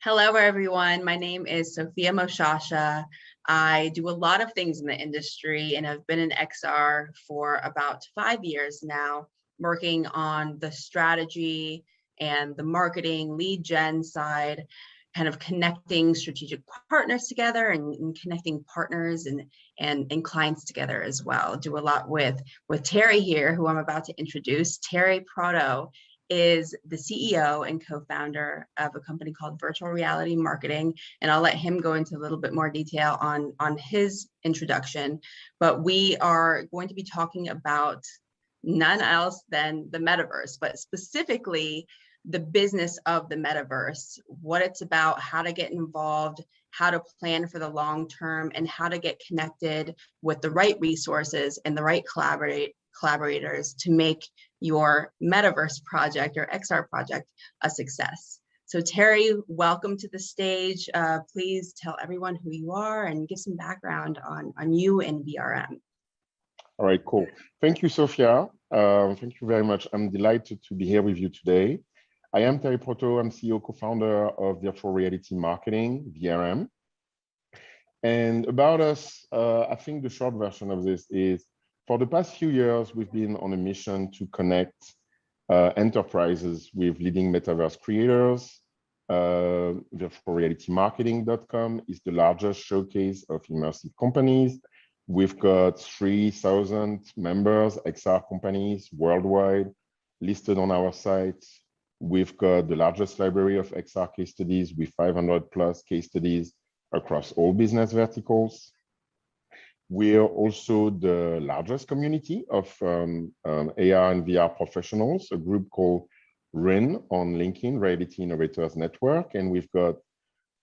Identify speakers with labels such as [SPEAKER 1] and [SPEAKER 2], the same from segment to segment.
[SPEAKER 1] Hello, everyone. My name is Sophia Moshasha. I do a lot of things in the industry and have been in XR for about 5 years now, working on the strategy and the marketing lead gen side, kind of connecting strategic partners together and connecting partners and clients together as well. Do a lot with Terry here, who I'm about to introduce. Terry Proto is the CEO and co-founder of a company called Virtual Reality Marketing. And I'll let him go into a little bit more detail on his introduction. But we are going to be talking about none else than the metaverse, but specifically the business of the metaverse, what it's about, how to get involved, how to plan for the long term, and how to get connected with the right resources and the right collaborators to make your metaverse project or XR project a success. So Terry, welcome to the stage. Please tell everyone who you are and give some background on you and VRM.
[SPEAKER 2] All right, cool. Thank you, Sophia. Thank you very much. I'm delighted to be here with you today. I am Terry Proto. I'm CEO, co-founder of Virtual Reality Marketing, VRM. And about us, I think the short version of this is, for the past few years, we've been on a mission to connect enterprises with leading metaverse creators. VirtualRealityMarketing.com is the largest showcase of immersive companies. We've got 3,000 members, XR companies worldwide listed on our site. We've got the largest library of XR case studies with 500 plus case studies across all business verticals. We're also the largest community of AR and VR professionals, a group called RIN on LinkedIn, Reality Innovators Network. And we've got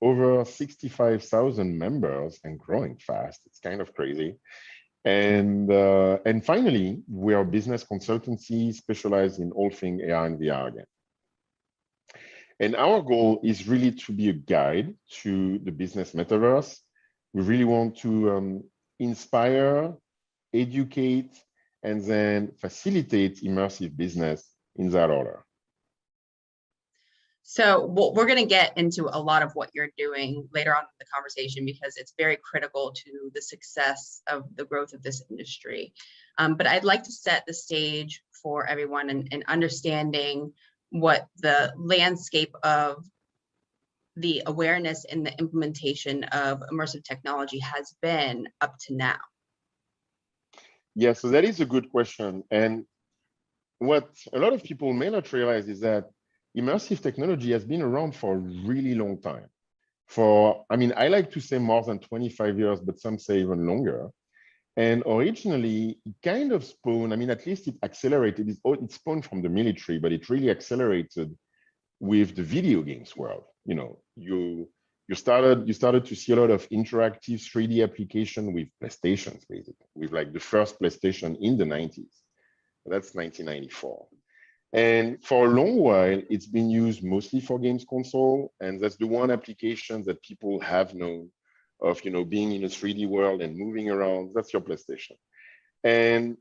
[SPEAKER 2] over 65,000 members and growing fast. It's kind of crazy. And finally, we are a business consultancy specialized in all things AR and VR again. And our goal is really to be a guide to the business metaverse. We really want to inspire, educate, and then facilitate immersive business in that order.
[SPEAKER 1] So we're going to get into a lot of what you're doing later on in the conversation because it's very critical to the success of the growth of this industry. But I'd like to set the stage for everyone and understanding what the landscape of the awareness and the implementation of immersive technology has been up to now.
[SPEAKER 2] Yeah, so that is a good question. And what a lot of people may not realize is that immersive technology has been around for a really long time. I like to say more than 25 years, but some say even longer. And originally, it kind of spawned, at least it accelerated. It spawned from the military, but it really accelerated with the video games world. You started to see a lot of interactive 3D application with PlayStations, basically, with like the first PlayStation in the 90s. That's 1994. And for a long while, it's been used mostly for games console. And that's the one application that people have known of, being in a 3D world and moving around. That's your PlayStation. And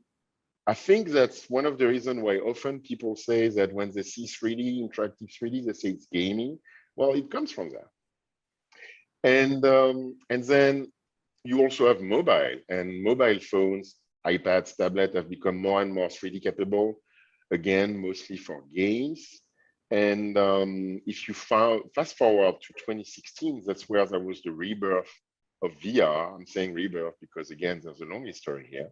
[SPEAKER 2] I think that's one of the reasons why often people say that when they see 3D, interactive 3D, they say it's gaming. Well, it comes from that. And then you also have mobile, and mobile phones, iPads, tablets have become more and more 3D capable, again, mostly for games. And if you fast forward to 2016, that's where there was the rebirth of VR. I'm saying rebirth because, again, there's a long history here.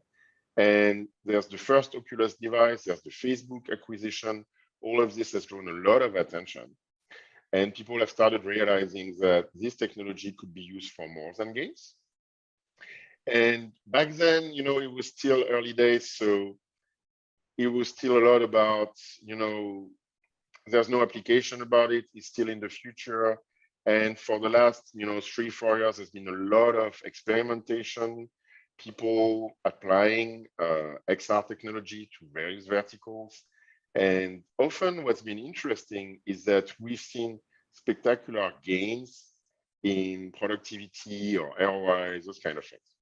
[SPEAKER 2] And there's the first Oculus device, there's the Facebook acquisition. All of this has drawn a lot of attention. And people have started realizing that this technology could be used for more than games. And back then, it was still early days. So it was still a lot about, there's no application about it. It's still in the future. And for the last, 3-4 years, there's been a lot of experimentation, people applying XR technology to various verticals. And often what's been interesting is that we've seen spectacular gains in productivity or ROI, those kind of things.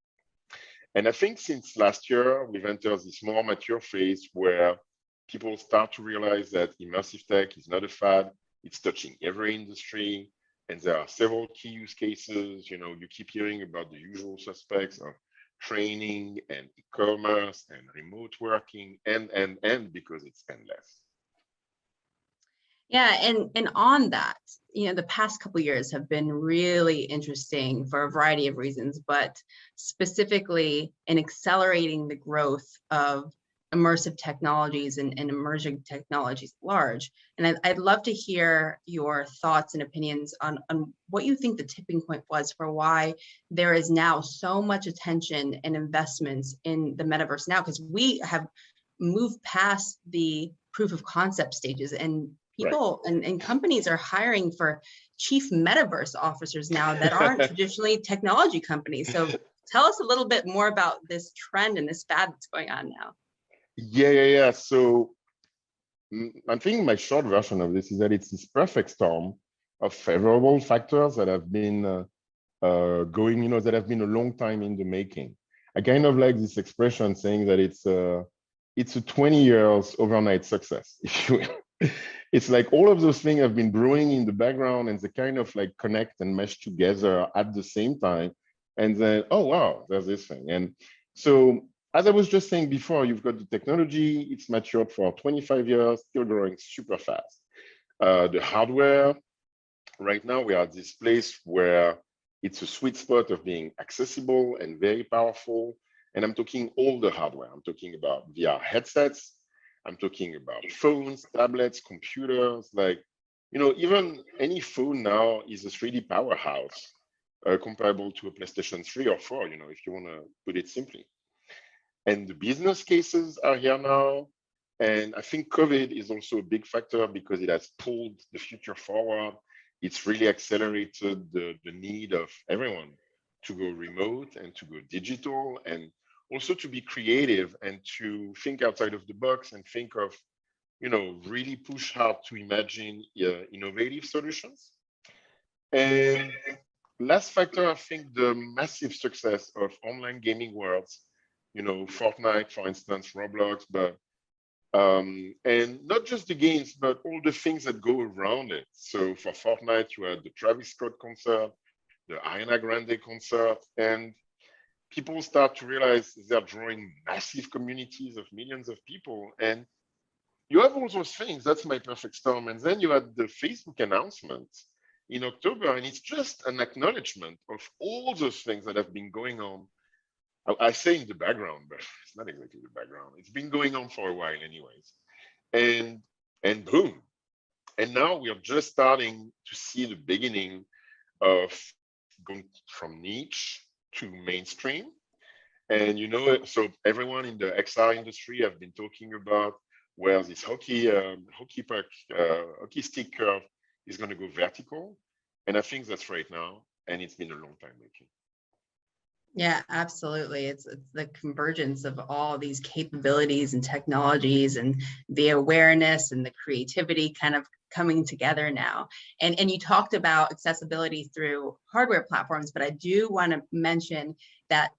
[SPEAKER 2] And I think since last year, we've entered this more mature phase where people start to realize that immersive tech is not a fad. It's touching every industry. And there are several key use cases. You keep hearing about the usual suspects of training and e-commerce and remote working and because it's endless.
[SPEAKER 1] Yeah, and on that, the past couple of years have been really interesting for a variety of reasons, but specifically in accelerating the growth of immersive technologies and emerging technologies at large. And I'd love to hear your thoughts and opinions on what you think the tipping point was for why there is now so much attention and investments in the metaverse now, because we have moved past the proof of concept stages, and people and companies are hiring for chief metaverse officers now that aren't traditionally technology companies. So tell us a little bit more about this trend and this fad that's going on now.
[SPEAKER 2] Yeah. So I think my short version of this is that it's this perfect storm of favorable factors that have been going, that have been a long time in the making. I kind of like this expression saying that it's a 20 years overnight success, if you will. It's like all of those things have been brewing in the background and they kind of like connect and mesh together at the same time. And then, oh, wow, there's this thing. And so, as I was just saying before, you've got the technology, it's matured for 25 years, still growing super fast. The hardware, right now, we are at this place where it's a sweet spot of being accessible and very powerful. And I'm talking all the hardware. I'm talking about VR headsets. I'm talking about phones, tablets, computers. Even any phone now is a 3D powerhouse, comparable to a PlayStation 3 or 4, if you want to put it simply. And the business cases are here now. And I think COVID is also a big factor because it has pulled the future forward. It's really accelerated the need of everyone to go remote and to go digital, and also to be creative and to think outside of the box and think of, really push hard to imagine innovative solutions. And last factor, I think the massive success of online gaming worlds, Fortnite, for instance, Roblox, but and not just the games, but all the things that go around it. So for Fortnite, you had the Travis Scott concert, the Ariana Grande concert, and people start to realize they're drawing massive communities of millions of people. And you have all those things. That's my perfect storm. And then you had the Facebook announcement in October, and it's just an acknowledgement of all those things that have been going on. I say in the background, but it's not exactly the background. It's been going on for a while anyways. And boom. And now we are just starting to see the beginning of going from niche to mainstream. And so everyone in the XR industry have been talking about where this hockey stick curve is going to go vertical. And I think that's right now. And it's been a long time making.
[SPEAKER 1] Yeah, absolutely. It's the convergence of all these capabilities and technologies and the awareness and the creativity kind of coming together now. And you talked about accessibility through hardware platforms, but I do want to mention that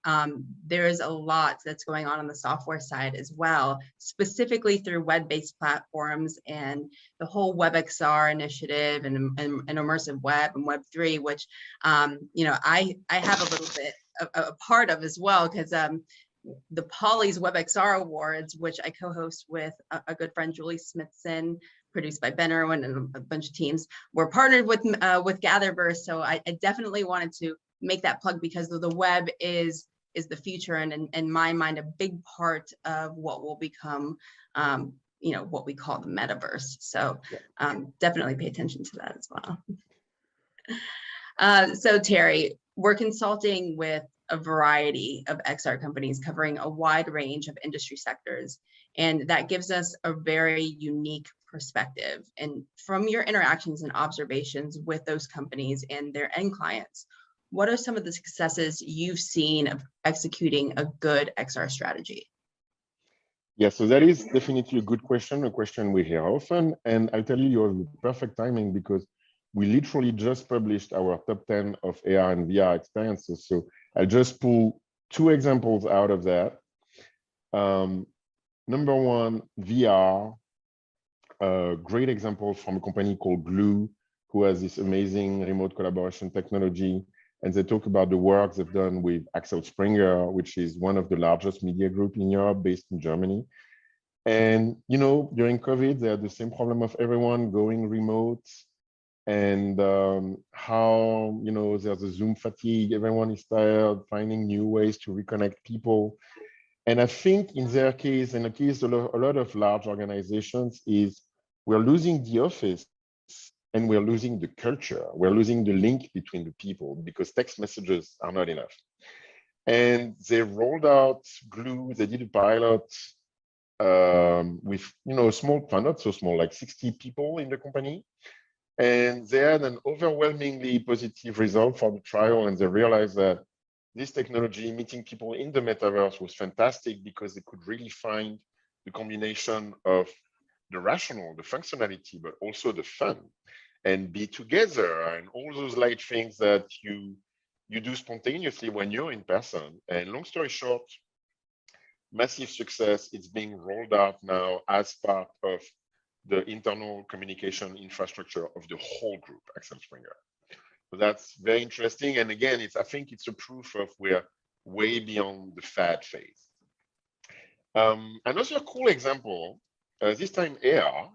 [SPEAKER 1] there is a lot that's going on the software side as well, specifically through web-based platforms and the whole WebXR initiative and immersive web and Web3, which I have a little bit a part of as well, because the Poly's WebXR Awards, which I co-host with a good friend, Julie Smithson, produced by Ben Irwin and a bunch of teams, we're partnered with Gatherverse. So I definitely wanted to make that plug because the web is the future, and in my mind, a big part of what will become, what we call the metaverse. So definitely pay attention to that as well. So Terry, we're consulting with a variety of XR companies covering a wide range of industry sectors, and that gives us a very unique perspective. And from your interactions and observations with those companies and their end clients, what are some of the successes you've seen of executing a good XR strategy?
[SPEAKER 2] Yeah, so that is definitely a good question, a question we hear often. And I'll tell you, you have the perfect timing because we literally just published our top 10 of AR and VR experiences. So I'll just pull two examples out of that. Number one, VR, a great example from a company called Glue, who has this amazing remote collaboration technology. And they talk about the work they've done with Axel Springer, which is one of the largest media group in Europe, based in Germany. And, you know, during COVID, they had the same problem of everyone going remote, and how, you know, there's a Zoom fatigue, everyone is tired, finding new ways to reconnect people. And I think in their case, and the case of a lot of large organizations, is we're losing the office and we're losing the culture. We're losing the link between the people because text messages are not enough. And they rolled out Glue. They did a pilot with, you know, a small, not so small, like 60 people in the company. And they had an overwhelmingly positive result for the trial. And they realized that this technology, meeting people in the metaverse, was fantastic because they could really find the combination of the rational, the functionality, but also the fun, and be together, and all those light things that you do spontaneously when you're in person. And long story short, massive success. It's being rolled out now as part of the internal communication infrastructure of the whole group, Axel Springer. So that's very interesting. And again, I think it's a proof of we're way beyond the fad phase. Another cool example, this time AR,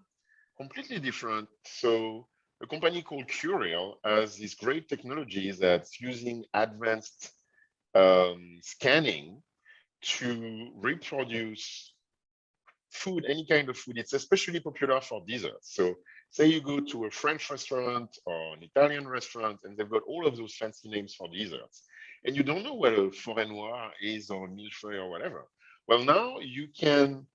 [SPEAKER 2] completely different. So a company called Curial has this great technology that's using advanced scanning to reproduce food, any kind of food. It's especially popular for desserts. So say you go to a French restaurant or an Italian restaurant, and they've got all of those fancy names for desserts, and you don't know what a forêt noire is or a millefeuille or whatever. Well, now you can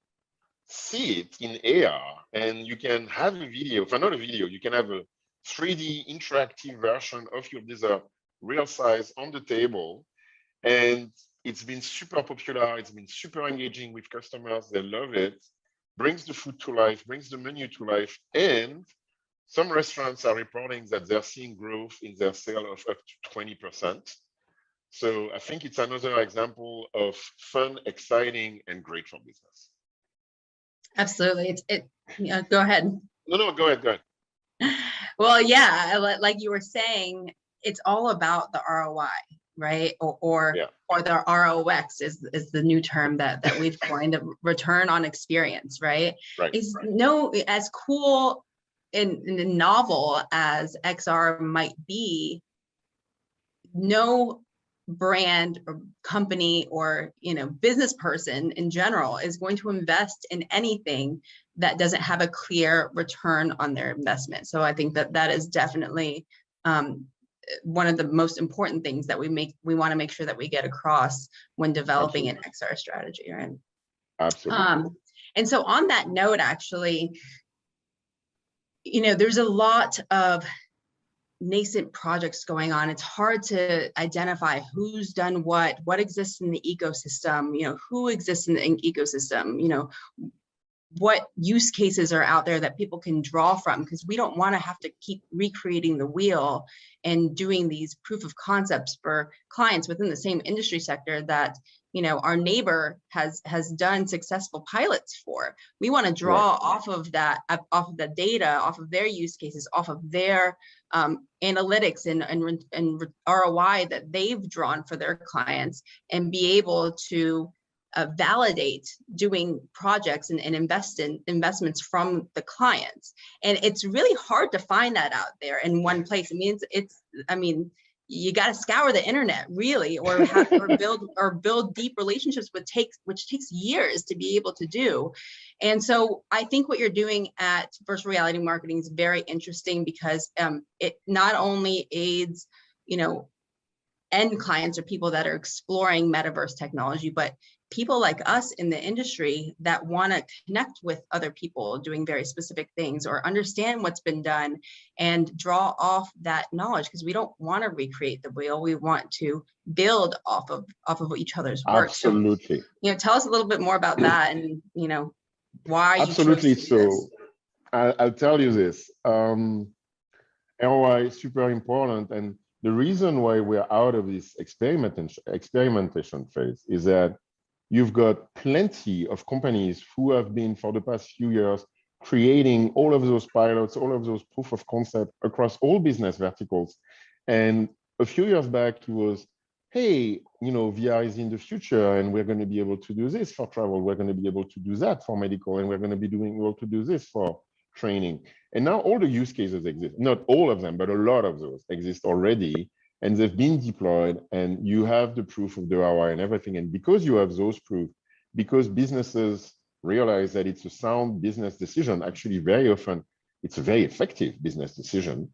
[SPEAKER 2] see it in AR, and you can have a video, if not a video, you can have a 3D interactive version of your dessert, real size, on the table. And it's been super popular. It's been super engaging with customers. They love it. Brings the food to life, brings the menu to life. And some restaurants are reporting that they're seeing growth in their sale of up to 20%. So I think it's another example of fun, exciting, and great for business.
[SPEAKER 1] Absolutely. Go ahead.
[SPEAKER 2] No, go ahead.
[SPEAKER 1] Well, yeah, like you were saying, it's all about the ROI, right? Or the ROX is the new term that we've coined, the return on experience, right? No, as cool and novel as XR might be, no brand or company or business person in general is going to invest in anything that doesn't have a clear return on their investment. So I think that is definitely one of the most important things that we want to make sure that we get across when developing an XR strategy, right?
[SPEAKER 2] Absolutely.
[SPEAKER 1] And so on that note, actually, there's a lot of nascent projects going on. It's hard to identify who's done what exists in the ecosystem, who exists in the ecosystem, what use cases are out there that people can draw from, because we don't want to have to keep recreating the wheel and doing these proof of concepts for clients within the same industry sector that our neighbor has done successful pilots for. We want to draw off of that, off of the data, off of their use cases, off of their analytics and ROI that they've drawn for their clients, and be able to validate doing projects and investments from the clients. And it's really hard to find that out there in one place. I mean, you got to scour the internet, really, or build deep relationships, which takes years to be able to do. And so I think what you're doing at Virtual Reality Marketing is very interesting, because it not only aids, end clients or people that are exploring metaverse technology, but people like us in the industry that want to connect with other people doing very specific things, or understand what's been done and draw off that knowledge, because we don't want to recreate the wheel. We want to build off of each other's work.
[SPEAKER 2] Absolutely.
[SPEAKER 1] So, tell us a little bit more about that, and why
[SPEAKER 2] Absolutely.
[SPEAKER 1] you chose to do this.
[SPEAKER 2] I'll tell you this. ROI is super important, and the reason why we're out of this experimentation phase is that you've got plenty of companies who have been, for the past few years, creating all of those pilots, all of those proof of concept across all business verticals. And a few years back, it was, hey, VR is in the future, and we're going to be able to do this for travel. We're going to be able to do that for medical, and we're going to be able to do this for training. And now all the use cases exist. Not all of them, but a lot of those exist already, and they've been deployed, and you have the proof of the ROI and everything. And because you have those proof, because businesses realize that it's a sound business decision, actually very often it's a very effective business decision.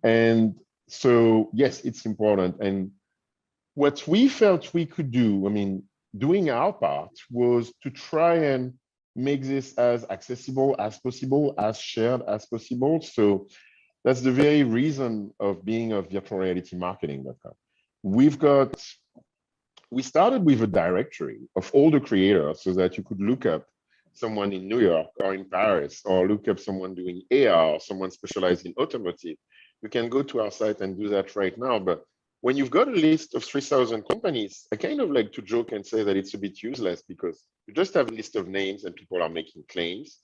[SPEAKER 2] And so, yes, it's important. And what we felt we could do, doing our part, was to try and make this as accessible as possible, as shared as possible. So that's the very reason of being of virtualrealitymarketing.com. We started with a directory of all the creators so that you could look up someone in New York or in Paris, or look up someone doing AR, or someone specialized in automotive. You can go to our site and do that right now. But when you've got a list of 3,000 companies, I kind of like to joke and say that it's a bit useless, because you just have a list of names and people are making claims.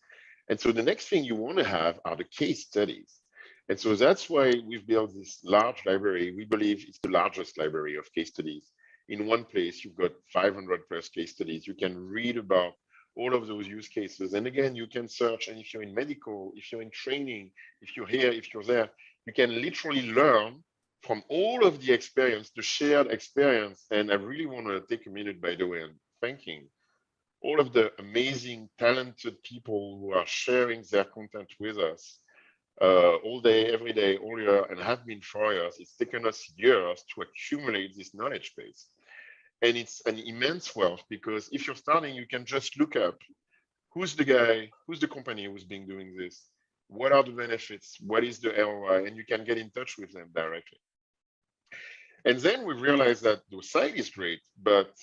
[SPEAKER 2] And so the next thing you want to have are the case studies. And so that's why we've built this large library. We believe it's the largest library of case studies. In one place, you've got 500 plus case studies. You can read about all of those use cases. And again, you can search, and if you're in medical, if you're in training, if you're here, if you're there, you can literally learn from all of the experience, the shared experience. And I really want to take a minute, by the way, and thanking all of the amazing, talented people who are sharing their content with us all day, every day, all year, and have been for years. It's taken us years to accumulate this knowledge base. And it's an immense wealth, because if you're starting, you can just look up who's the guy, who's the company who's been doing this, what are the benefits, what is the ROI, and you can get in touch with them directly. And then we realized that the site is great, but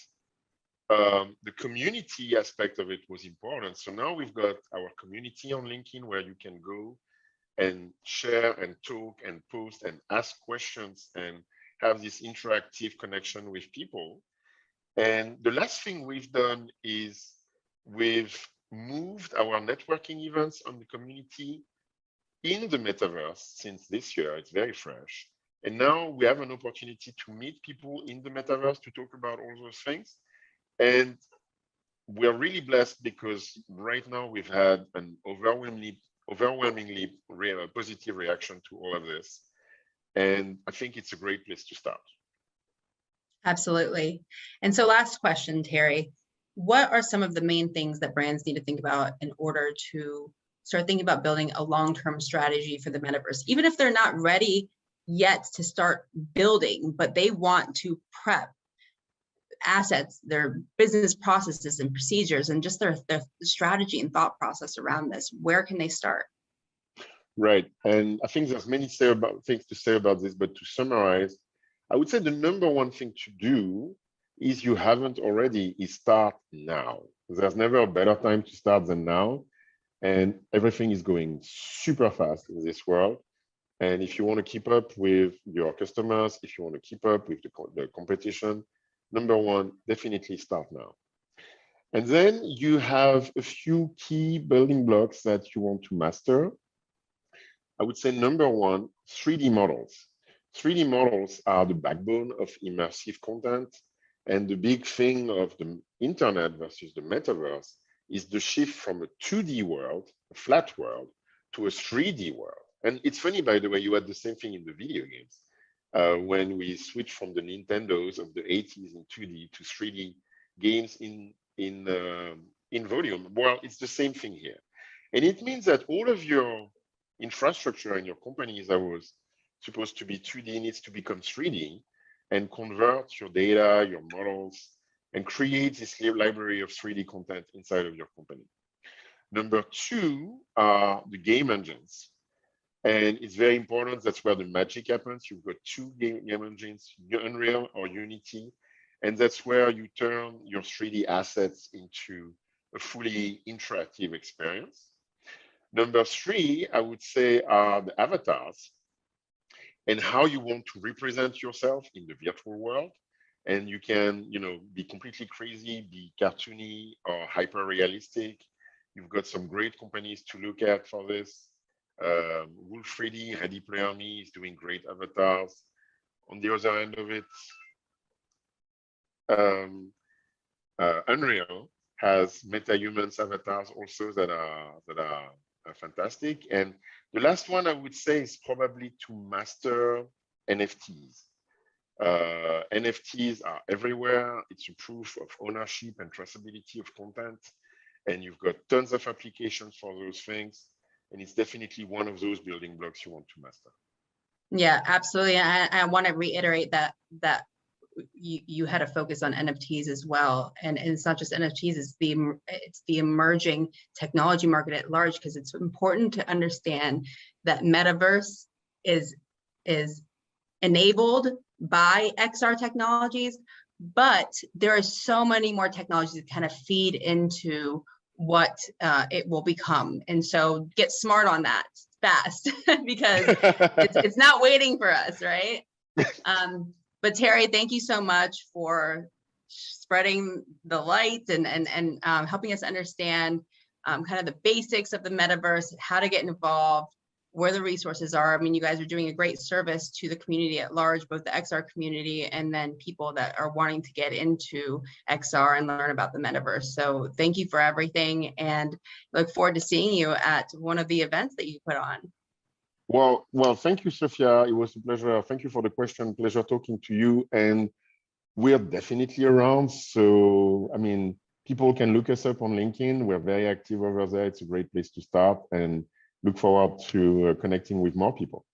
[SPEAKER 2] the community aspect of it was important. So now we've got our community on LinkedIn, where you can go and share and talk and post and ask questions and have this interactive connection with people. And the last thing we've done is we've moved our networking events on the community in the metaverse since this year. It's very fresh. And now we have an opportunity to meet people in the metaverse to talk about all those things. And we're really blessed, because right now we've had an overwhelmingly positive reaction to all of this. And I think it's a great place to start.
[SPEAKER 1] Absolutely. And so last question, Terry, what are some of the main things that brands need to think about in order to start thinking about building a long-term strategy for the metaverse, even if they're not ready yet to start building, but they want to prep assets, their business processes and procedures, and just their strategy and thought process around this? Where can they start?
[SPEAKER 2] Right. And I think there's many things to say about this, but to summarize, I would say the number one thing to do, is you haven't already, is start now. There's never a better time to start than now. And everything is going super fast in this world. And if you want to keep up with your customers, if you want to keep up with the competition, number one, definitely start now. And then you have a few key building blocks that you want to master. I would say number one, 3D models. 3D models are the backbone of immersive content. And the big thing of the internet versus the metaverse is the shift from a 2D world, a flat world, to a 3D world. And it's funny, by the way, you had the same thing in the video games. When we switched from the Nintendos of the 80s in 2D to 3D games in volume, well, it's the same thing here. And it means that all of your infrastructure in your companies that was supposed to be 2D needs to become 3D, and convert your data, your models, and create this library of 3D content inside of your company. Number two are the game engines. And it's very important. That's where the magic happens. You've got two game engines, Unreal or Unity. And that's where you turn your 3D assets into a fully interactive experience. Number three, I would say, are the avatars, and how you want to represent yourself in the virtual world. And you can, be completely crazy, be cartoony or hyper realistic. You've got some great companies to look at for this. Wolf 3D, Ready Player Me is doing great avatars. On the other end of it, Unreal has MetaHumans avatars also that are fantastic. And the last one I would say is probably to master NFTs. NFTs are everywhere. It's a proof of ownership and traceability of content. And you've got tons of applications for those things. And it's definitely one of those building blocks you want to master.
[SPEAKER 1] Yeah, absolutely. I want to reiterate that you had a focus on NFTs as well, and it's not just NFTs; it's the emerging technology market at large, because it's important to understand that Metaverse is enabled by XR technologies, but there are so many more technologies that kind of feed into what it will become, and so get smart on that fast because it's not waiting for us, right? But Terry, thank you so much for spreading the light and helping us understand kind of the basics of the metaverse, how to get involved, where the resources are. I mean, you guys are doing a great service to the community at large, both the XR community and then people that are wanting to get into XR and learn about the metaverse. So thank you for everything, and look forward to seeing you at one of the events that you put on.
[SPEAKER 2] Well, thank you, Sophia. It was a pleasure. Thank you for the question. Pleasure talking to you. And we're definitely around. So, I mean, people can look us up on LinkedIn. We're very active over there. It's a great place to start, and look forward to connecting with more people.